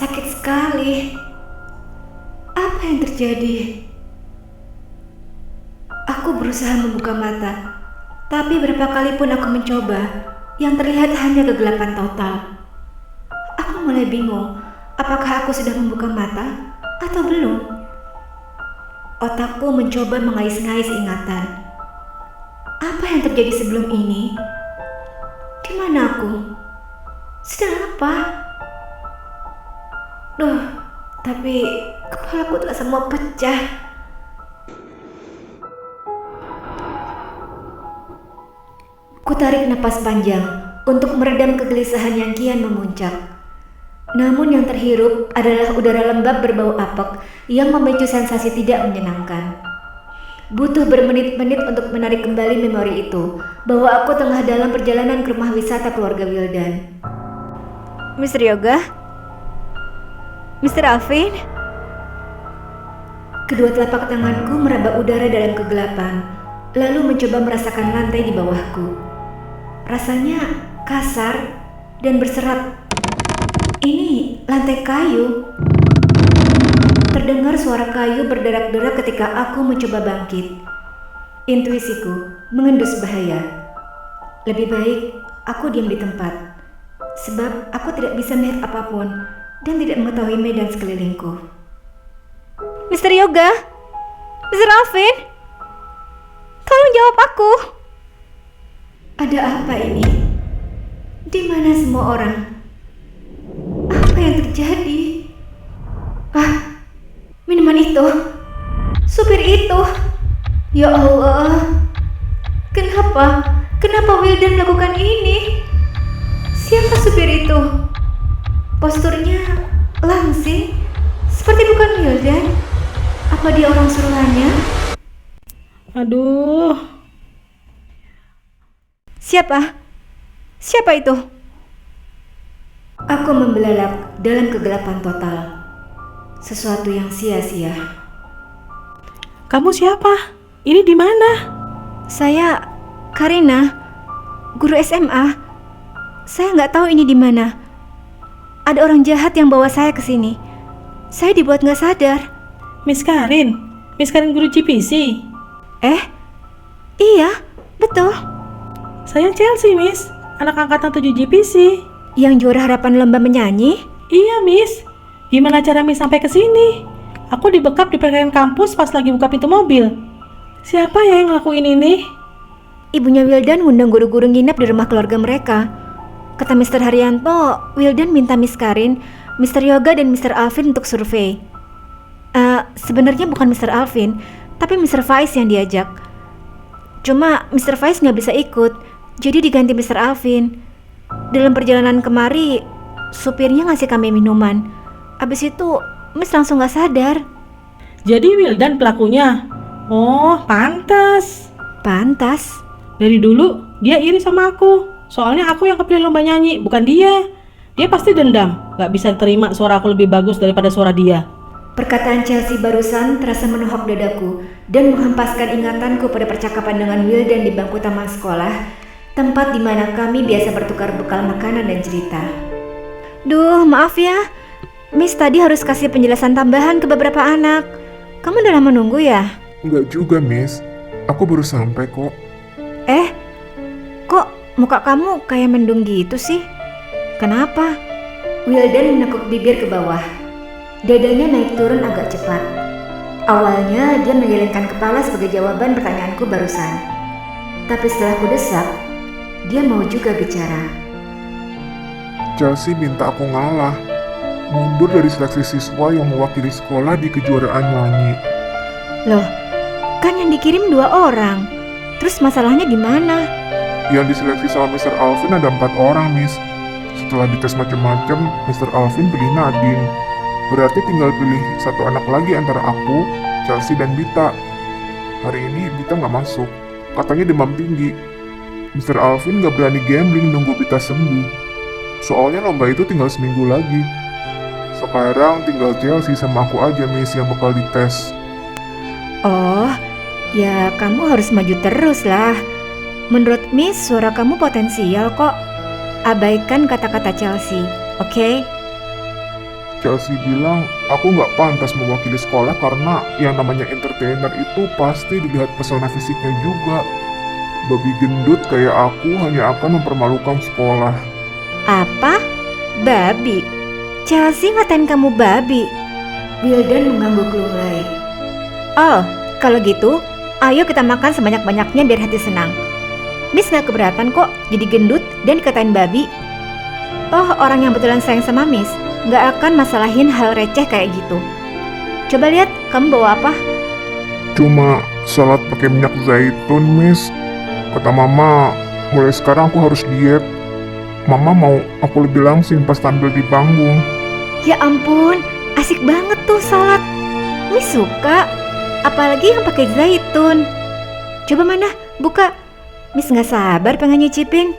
Sakit sekali. Apa yang terjadi? Aku berusaha membuka mata, tapi berapa kali pun aku mencoba, yang terlihat hanya kegelapan total. Aku mulai bingung, apakah aku sudah membuka mata atau belum? Otakku mencoba mengais-ngais ingatan. Apa yang terjadi sebelum ini? Di mana aku? Sedang apa? Duh, tapi kepalaku telah semua pecah. Kutarik napas panjang untuk meredam kegelisahan yang kian memuncak. Namun yang terhirup adalah udara lembab berbau apek yang memicu sensasi tidak menyenangkan. Butuh bermenit-menit untuk menarik kembali memori itu, bahwa aku tengah dalam perjalanan ke rumah wisata keluarga Wildan. Mr. Yoga? Mr. Alvin? Kedua telapak tanganku meraba udara dalam kegelapan, lalu mencoba merasakan lantai di bawahku. Rasanya kasar dan berserat. Ini lantai kayu. Terdengar suara kayu berderak-derak ketika aku mencoba bangkit. Intuisiku mengendus bahaya. Lebih baik aku diam di tempat, sebab aku tidak bisa melihat apapun dan tidak mengetahui medan sekelilingku. Mr. Yoga, Mr. Alvin, tolong jawab aku. Ada apa ini? Di mana semua orang? Apa yang terjadi? Ah, minuman itu, supir itu. Ya Allah, kenapa Wildan melakukan ini? Siapa supir itu? Posturnya langsing, seperti bukan Wildan. Apa dia orang suruhannya? Aduh. Siapa itu? Aku membelalak dalam kegelapan total. Sesuatu yang sia-sia. Kamu siapa? Ini di mana? Saya Karina, guru SMA. Saya nggak tahu ini di mana. Ada orang jahat yang bawa saya ke sini. Saya dibuat nggak sadar. Miss Karin guru GPC. Iya, betul. Saya Chelsea, Miss. Anak angkatan 7 GPC. Yang juara harapan lomba menyanyi? Iya, Miss. Gimana cara Miss sampai ke sini? Aku dibekap di parkiran kampus pas lagi buka pintu mobil. Siapa ya yang ngelakuin ini? Ibunya Wildan ngundang guru-guru nginep di rumah keluarga mereka. Kata Mr. Haryanto, Wildan minta Miss Karin, Mr. Yoga, dan Mr. Alvin untuk survei. Sebenarnya bukan Mr. Alvin, tapi Mr. Faiz yang diajak. Cuma Mr. Faiz nggak bisa ikut, jadi diganti Mr. Alvin. Dalam perjalanan kemari, supirnya ngasih kami minuman. Abis itu, Miss langsung nggak sadar. Jadi Wildan pelakunya? Oh, pantas. Pantas? Dari dulu dia iri sama aku. Soalnya aku yang kepilih lomba nyanyi, bukan dia. Dia pasti dendam, gak bisa terima suara aku lebih bagus daripada suara dia. Perkataan Chelsea barusan terasa menohok dadaku dan menghempaskan ingatanku pada percakapan dengan Wildan di bangku taman sekolah, tempat di mana kami biasa bertukar bekal makanan dan cerita. Duh, maaf ya. Miss tadi harus kasih penjelasan tambahan ke beberapa anak. Kamu udah lama nunggu ya? Enggak juga, Miss. Aku baru sampai kok. Kok muka kamu kayak mendung gitu sih? Kenapa? Wildan menekuk bibir ke bawah. Dadanya naik turun agak cepat. Awalnya dia menggelengkan kepala sebagai jawaban pertanyaanku barusan. Tapi setelah ku desak, dia mau juga bicara. Chelsea minta aku ngalah, mundur dari seleksi siswa yang mewakili sekolah di kejuaraan nyanyi. Loh, kan yang dikirim 2 orang. Terus masalahnya di mana? Yang diseleksi sama Mr. Alvin ada 4 orang, Miss. Setelah dites macam-macam, Mr. Alvin pilih Nadine. Berarti tinggal pilih satu anak lagi antara aku, Chelsea, dan Bita. Hari ini Bita nggak masuk, katanya demam tinggi. Mr. Alvin nggak berani gambling nunggu Bita sembuh. Soalnya lomba itu tinggal seminggu lagi. Sekarang tinggal Chelsea sama aku aja, Miss, yang bakal dites. Oh, ya kamu harus maju terus lah. Menurut Miss, suara kamu potensial kok. Abaikan kata-kata Chelsea, oke? Chelsea bilang aku nggak pantas mewakili sekolah karena yang namanya entertainer itu pasti dilihat pesona fisiknya juga. Babi gendut kayak aku hanya akan mempermalukan sekolah. Apa? Babi? Chelsea ngatain kamu babi? Wildan mengangguk lunglai. Oh, kalau gitu, ayo kita makan sebanyak-banyaknya biar hati senang. Miss gak keberatan kok jadi gendut dan dikatain babi. Oh, orang yang betulan sayang sama Miss gak akan masalahin hal receh kayak gitu. Coba lihat, kamu bawa apa? Cuma salad pakai minyak zaitun, Miss. Kata Mama, mulai sekarang aku harus diet. Mama mau aku lebih langsing pas tampil di panggung. Ya ampun, asik banget tuh salad. Miss suka, apalagi yang pakai zaitun. Coba mana, buka. Miss gak sabar pengen nyicipin.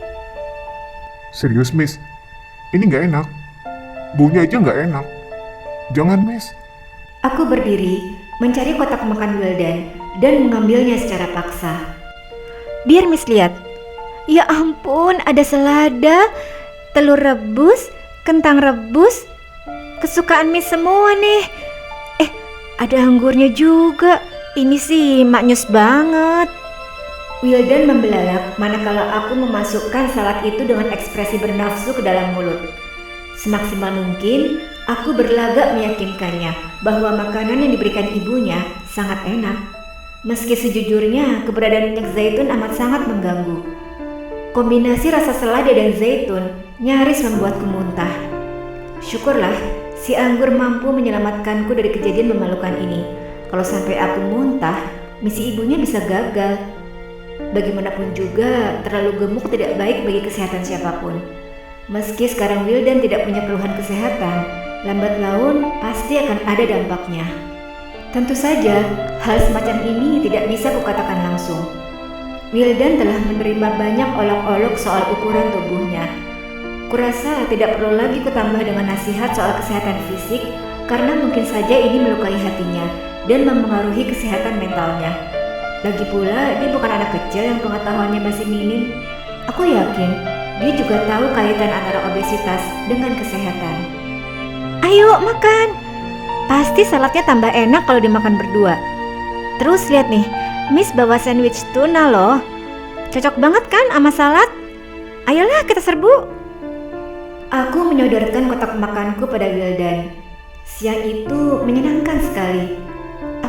Serius, Miss? Ini nggak enak. Baunya aja nggak enak. Jangan, Miss. Aku berdiri, mencari kotak makan Wildan dan mengambilnya secara paksa. Biar Miss lihat. Ya ampun, ada selada, telur rebus, kentang rebus. Kesukaan Miss semua nih. Ada anggurnya juga. Ini sih maknyus banget. Wildan membelalak manakala aku memasukkan salad itu dengan ekspresi bernafsu ke dalam mulut. Semaksimal mungkin, aku berlagak meyakinkannya bahwa makanan yang diberikan ibunya sangat enak. Meski sejujurnya keberadaan minyak zaitun amat sangat mengganggu. Kombinasi rasa selada dan zaitun nyaris membuatku muntah. Syukurlah si anggur mampu menyelamatkanku dari kejadian memalukan ini. Kalau sampai aku muntah, misi ibunya bisa gagal. Bagaimanapun juga, terlalu gemuk tidak baik bagi kesehatan siapapun. Meski sekarang Wildan tidak punya keluhan kesehatan, lambat laun pasti akan ada dampaknya. Tentu saja, hal semacam ini tidak bisa kukatakan langsung. Wildan telah menerima banyak olok-olok soal ukuran tubuhnya. Kurasa tidak perlu lagi kutambah dengan nasihat soal kesehatan fisik, karena mungkin saja ini melukai hatinya dan mempengaruhi kesehatan mentalnya. Lagi pula, dia bukan anak kecil yang pengetahuannya masih minim. Aku yakin dia juga tahu kaitan antara obesitas dengan kesehatan. Ayo makan! Pasti saladnya tambah enak kalau dimakan berdua. Terus lihat nih, Miss bawa sandwich tuna loh. Cocok banget kan sama salad? Ayolah kita serbu. Aku menyodorkan kotak makanku pada Wildan. Siang itu menyenangkan sekali.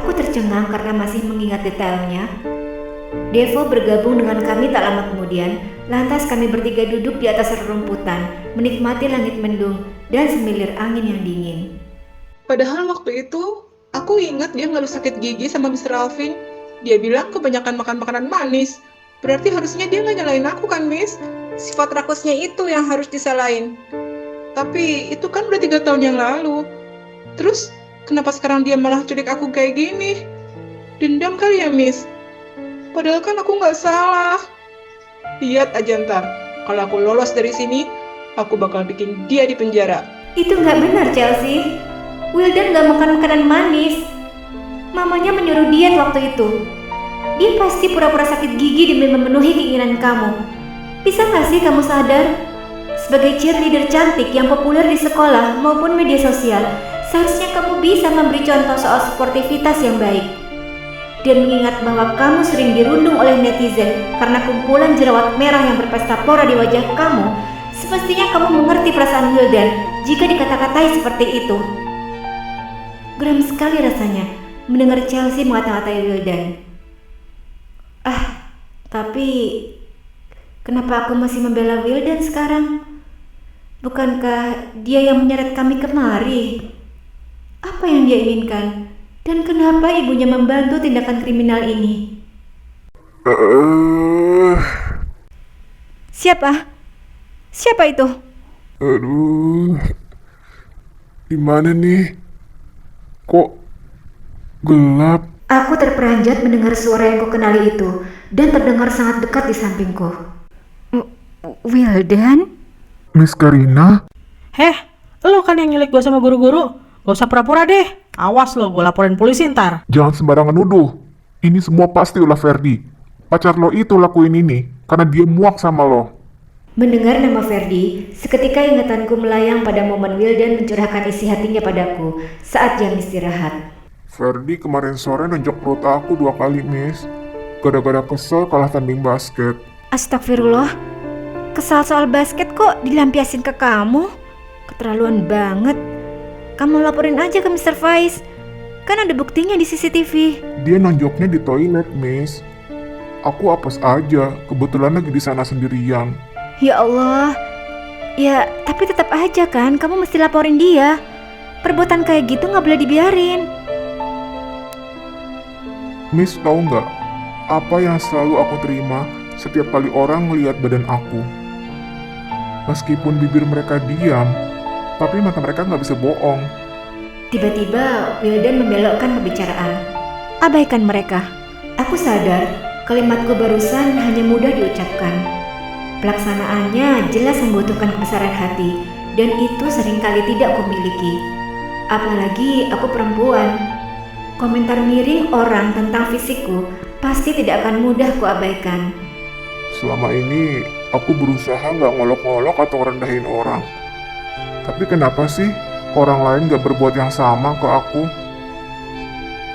Aku tercengang karena masih mengingat detailnya. Devo bergabung dengan kami tak lama kemudian. Lantas kami bertiga duduk di atas rerumputan, menikmati langit mendung dan semilir angin yang dingin. Padahal waktu itu, aku ingat dia ngeluh sakit gigi sama Mr. Alvin. Dia bilang kebanyakan makan makanan manis. Berarti harusnya dia nggak nyalain aku kan, Miss? Sifat rakusnya itu yang harus disalahin. Tapi itu kan udah 3 tahun yang lalu. Terus, kenapa sekarang dia malah culik aku kayak gini? Dendam kali ya, Miss? Padahal kan aku nggak salah. Lihat aja ntar, kalau aku lolos dari sini, aku bakal bikin dia di penjara. Itu nggak benar, Chelsea. Wildan nggak makan makanan manis. Mamanya menyuruh diet waktu itu. Dia pasti pura-pura sakit gigi demi memenuhi keinginan kamu. Bisa nggak sih kamu sadar? Sebagai cheerleader cantik yang populer di sekolah maupun media sosial, seharusnya kamu bisa memberi contoh soal sportivitas yang baik. Dan mengingat bahwa kamu sering dirundung oleh netizen karena kumpulan jerawat merah yang berpesta pora di wajah kamu, semestinya kamu mengerti perasaan Wildan jika dikata-katai seperti itu. Geram sekali rasanya mendengar Chelsea mengata-ngatai Wildan. Tapi kenapa aku masih membela Wildan sekarang? Bukankah dia yang menyeret kami kemari? Apa yang dia inginkan? Dan kenapa ibunya membantu tindakan kriminal ini? Siapa? Siapa itu? Aduh, gimana nih? Kok gelap? Aku terperanjat mendengar suara yang kukenali itu dan terdengar sangat dekat di sampingku. Wildan? Miss Karina? Heh, lo kan yang nyulik gue sama guru-guru. Gak usah pura-pura deh. Awas lo, gue laporin polisi ntar. Jangan sembarangan nuduh. Ini semua pasti ulah Ferdi. Pacar lo itu lakuin ini karena dia muak sama lo. Mendengar nama Ferdi, seketika ingatanku melayang pada momen Wildan mencurahkan isi hatinya padaku saat jam istirahat. Ferdi kemarin sore nonjok perut aku 2 kali, Miss. Gara-gara kesel kalah tanding basket. Astagfirullah, kesal soal basket kok dilampiasin ke kamu? Keterlaluan banget. Kamu laporin aja ke Mr. Faiz, kan ada buktinya di CCTV. Dia nonjoknya di toilet, Miss. Aku apes aja, kebetulan lagi di sana sendirian. Ya Allah, ya tapi tetap aja kan kamu mesti laporin dia. Perbuatan kayak gitu gak boleh dibiarin. Miss tahu nggak, apa yang selalu aku terima setiap kali orang ngelihat badan aku? Meskipun bibir mereka diam, tapi mata mereka nggak bisa bohong. Tiba-tiba Wildan membelokkan pembicaraan. Abaikan mereka. Aku sadar kalimatku barusan hanya mudah diucapkan. Pelaksanaannya jelas membutuhkan kebesaran hati, dan itu seringkali tidak kumiliki. Apalagi aku perempuan. Komentar miring orang tentang fisikku pasti tidak akan mudah kuabaikan. Selama ini aku berusaha nggak ngolok-ngolok atau rendahin orang. Tapi kenapa sih orang lain nggak berbuat yang sama ke aku?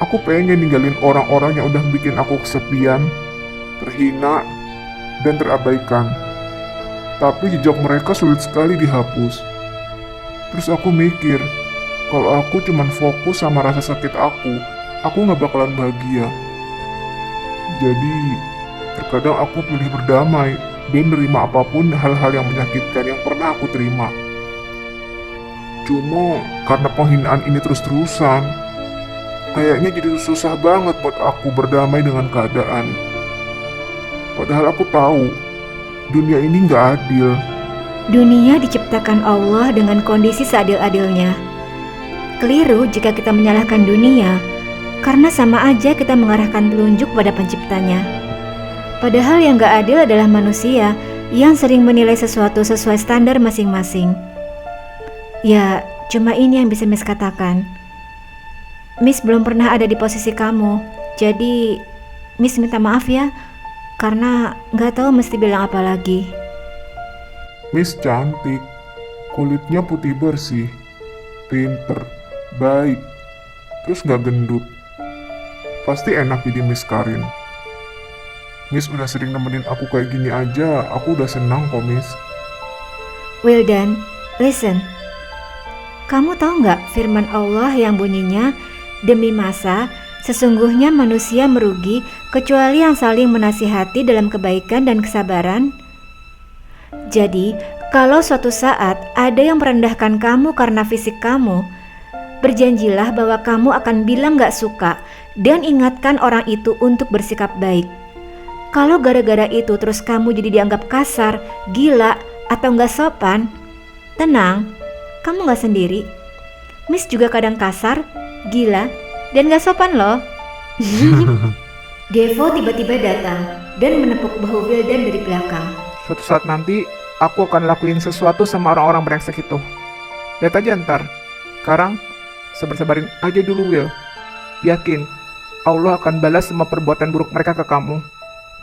Aku pengen ninggalin orang-orang yang udah bikin aku kesepian, terhina, dan terabaikan. Tapi jejak mereka sulit sekali dihapus. Terus aku mikir, kalau aku cuman fokus sama rasa sakit aku nggak bakalan bahagia. Jadi, terkadang aku pilih berdamai dan nerima apapun hal-hal yang menyakitkan yang pernah aku terima. Cuma karena penghinaan ini terus-terusan, kayaknya jadi susah banget buat aku berdamai dengan keadaan. Padahal aku tahu, dunia ini nggak adil. Dunia diciptakan Allah dengan kondisi seadil-adilnya. Keliru jika kita menyalahkan dunia, karena sama aja kita mengarahkan telunjuk pada penciptanya. Padahal yang gak adil adalah manusia yang sering menilai sesuatu sesuai standar masing-masing. Ya, cuma ini yang bisa Miss katakan. Miss belum pernah ada di posisi kamu, jadi Miss minta maaf ya, karena gak tahu mesti bilang apa lagi. Miss cantik, kulitnya putih bersih, pinter, baik, terus gak gendut. Pasti enak jadi Miss Karin. Miss udah sering nemenin aku kayak gini aja, aku udah senang kok, Miss. Wildan, listen. Kamu tahu nggak firman Allah yang bunyinya, demi masa, sesungguhnya manusia merugi kecuali yang saling menasihati dalam kebaikan dan kesabaran. Jadi, kalau suatu saat ada yang merendahkan kamu karena fisik kamu, berjanjilah bahwa kamu akan bilang gak suka dan ingatkan orang itu untuk bersikap baik. Kalau gara-gara itu terus kamu jadi dianggap kasar, gila, atau gak sopan, tenang, kamu gak sendiri. Miss juga kadang kasar, gila, dan gak sopan loh. Devo tiba-tiba datang dan menepuk bahu Wildan dari belakang. Suatu saat nanti, aku akan lakuin sesuatu sama orang-orang brengsek itu. Lihat aja ntar. Sekarang, sabar-sabarin aja dulu, Will. Yakin, Allah akan balas semua perbuatan buruk mereka ke kamu.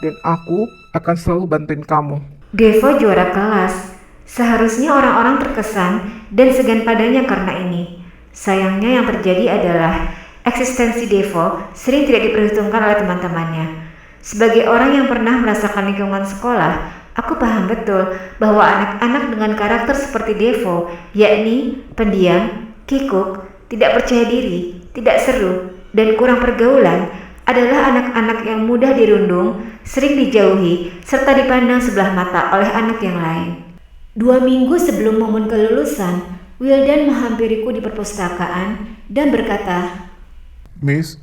Dan aku akan selalu bantuin kamu. Devo juara kelas. Seharusnya orang-orang terkesan dan segan padanya karena ini. Sayangnya yang terjadi adalah eksistensi Devo sering tidak diperhitungkan oleh teman-temannya. Sebagai orang yang pernah merasakan lingkungan sekolah, aku paham betul bahwa anak-anak dengan karakter seperti Devo, yakni pendiam, kikuk, tidak percaya diri, tidak seru, dan kurang pergaulan, adalah anak-anak yang mudah dirundung, sering dijauhi, serta dipandang sebelah mata oleh anak yang lain. 2 minggu sebelum momen kelulusan, Wildan menghampiriku di perpustakaan dan berkata, Miss,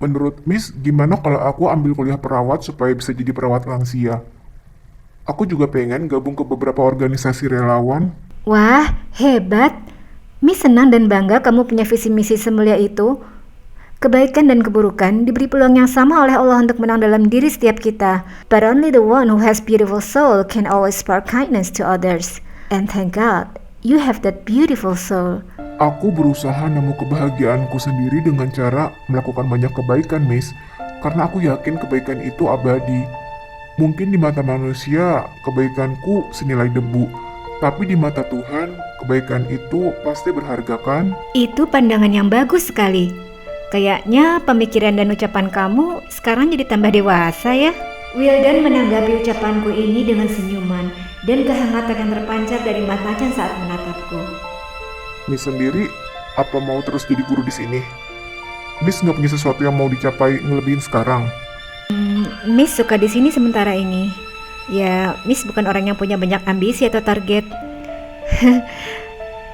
menurut Miss gimana kalau aku ambil kuliah perawat supaya bisa jadi perawat lansia? Aku juga pengen gabung ke beberapa organisasi relawan. wah hebat, Miss senang dan bangga kamu punya visi misi semulia itu. Kebaikan dan keburukan diberi peluang yang sama oleh Allah untuk menang dalam diri setiap kita. But only the one who has beautiful soul can always spark kindness to others. And thank God, you have that beautiful soul. Aku berusaha nemu kebahagiaanku sendiri dengan cara melakukan banyak kebaikan, Miss. Karena aku yakin kebaikan itu abadi. Mungkin di mata manusia, kebaikanku senilai debu. Tapi di mata Tuhan, kebaikan itu pasti berharga kan? Itu pandangan yang bagus sekali. Kayaknya pemikiran dan ucapan kamu sekarang jadi tambah dewasa ya. Wildan menanggapi ucapanku ini dengan senyuman dan kehangatan yang terpancar dari matanya saat menatapku. Miss sendiri, apa mau terus jadi guru di sini? Miss nggak punya sesuatu yang mau dicapai ngelebihin sekarang? Miss suka di sini sementara ini. Ya, Miss bukan orang yang punya banyak ambisi atau target.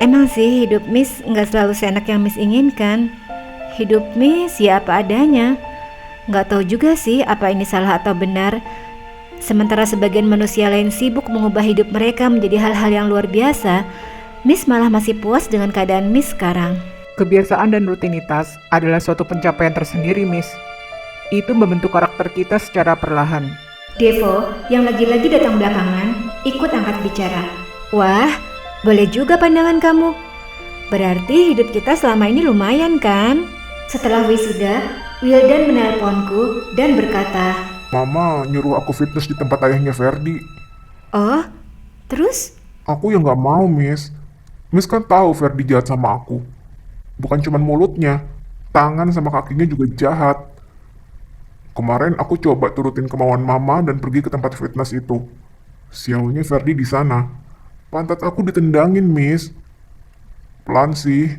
Emang sih hidup Miss nggak selalu seenak yang Miss inginkan. Hidup Miss ya apa adanya. Nggak tahu juga sih apa ini salah atau benar. Sementara sebagian manusia lain sibuk mengubah hidup mereka menjadi hal-hal yang luar biasa, Miss malah masih puas dengan keadaan Miss sekarang. Kebiasaan dan rutinitas adalah suatu pencapaian tersendiri, Miss. Itu membentuk karakter kita secara perlahan. Devo, yang lagi-lagi datang belakangan, ikut angkat bicara. Wah, boleh juga pandangan kamu. Berarti hidup kita selama ini lumayan kan? Setelah wisuda, Wildan menelponku dan berkata, Mama nyuruh aku fitness di tempat ayahnya Ferdi. "Oh, terus?" Aku yang nggak mau, Miss. Miss kan tahu Ferdi jahat sama aku. Bukan cuma mulutnya, tangan sama kakinya juga jahat. Kemarin aku coba turutin kemauan Mama dan pergi ke tempat fitness itu. Sialnya Ferdi di sana. Pantat aku ditendangin, Miss. Pelan sih.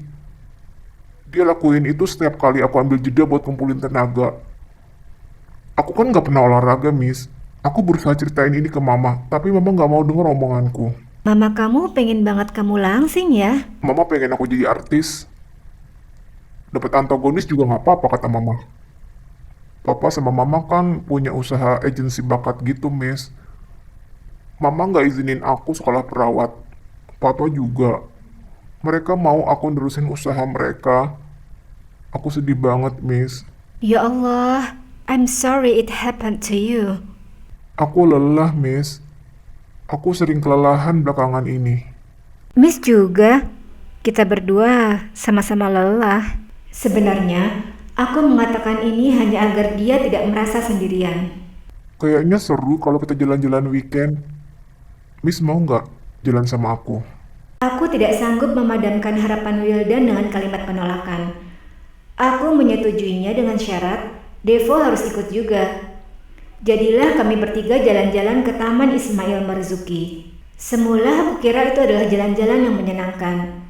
Dia lakuin itu setiap kali aku ambil jeda buat kumpulin tenaga. Aku kan nggak pernah olahraga, Miss. Aku berusaha ceritain ini ke Mama, tapi Mama nggak mau denger omonganku. Mama kamu pengen banget kamu langsing ya? Mama pengen aku jadi artis. Dapat antagonis juga nggak apa-apa, kata Mama. Papa sama Mama kan punya usaha agensi bakat gitu, Miss. Mama nggak izinin aku sekolah perawat. Papa juga. Mereka mau aku nerusin usaha mereka. Aku sedih banget, Miss. Ya Allah, I'm sorry it happened to you. Aku lelah, Miss. Aku sering kelelahan belakangan ini. Miss juga. Kita berdua sama-sama lelah. Sebenarnya, aku mengatakan ini hanya agar dia tidak merasa sendirian. Kayaknya seru kalau kita jalan-jalan weekend. Miss mau nggak jalan sama aku? Aku tidak sanggup memadamkan harapan Wildan dengan kalimat penolakan. Aku menyetujuinya dengan syarat Devo harus ikut juga. Jadilah kami bertiga jalan-jalan ke Taman Ismail Marzuki. Semula aku kira itu adalah jalan-jalan yang menyenangkan.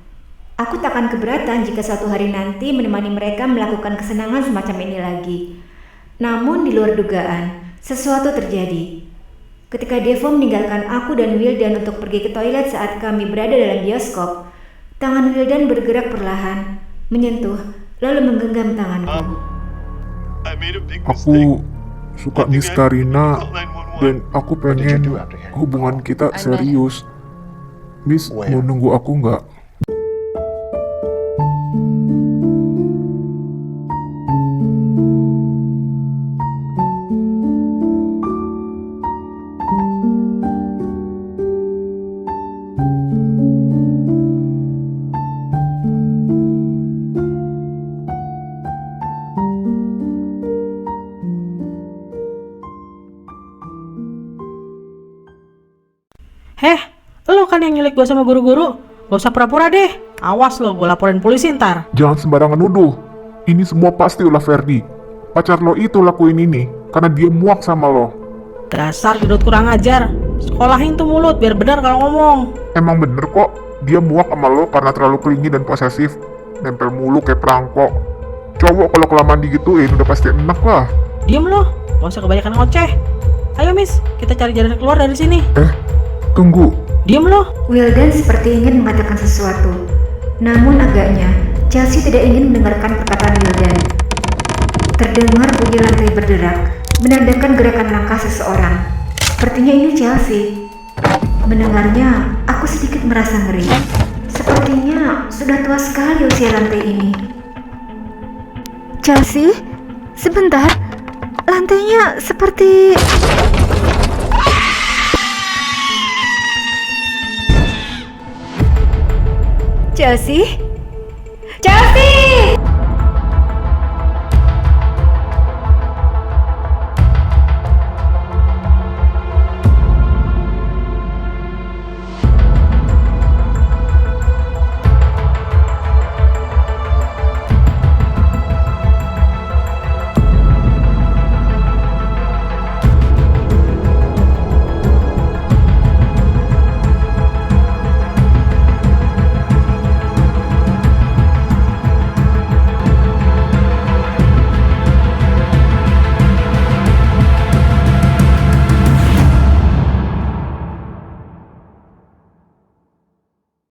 Aku takkan keberatan jika suatu hari nanti menemani mereka melakukan kesenangan semacam ini lagi. Namun di luar dugaan, sesuatu terjadi. Ketika Devo meninggalkan aku dan Wildan untuk pergi ke toilet saat kami berada dalam bioskop, tangan Wildan bergerak perlahan, menyentuh, lalu menggenggam tanganku. Aku suka Miss Karina dan aku pengen hubungan kita serius. Miss mau nunggu aku nggak? Heh, lo kan yang nyulik gue sama guru-guru. Gak usah pura-pura deh. Awas lo, gue laporin polisi ntar. Jangan sembarangan nuduh. Ini semua pasti ulah Ferdi. Pacar lo itu lakuin ini karena dia muak sama lo. Dasar gedut kurang ajar. Sekolahin tuh mulut biar benar kalau ngomong. Emang bener kok, dia muak sama lo karena terlalu clingy dan posesif. Nempel mulu kayak perangkok. Cowok kalau kelamaan digituin udah pasti enak lah. Diem lo, gak usah kebanyakan ngoceh. Ayo Miss, kita cari jalan keluar dari sini. Tunggu. Diem lo. Wildan seperti ingin mengatakan sesuatu. Namun agaknya, Chelsea tidak ingin mendengarkan perkataan Wildan. Terdengar bunyi lantai berderak, menandakan gerakan langkah seseorang. Sepertinya ini Chelsea. Mendengarnya, aku sedikit merasa ngeri. Sepertinya sudah tua sekali usia lantai ini. Chelsea, sebentar. Lantainya seperti... Chelsea? Chelsea!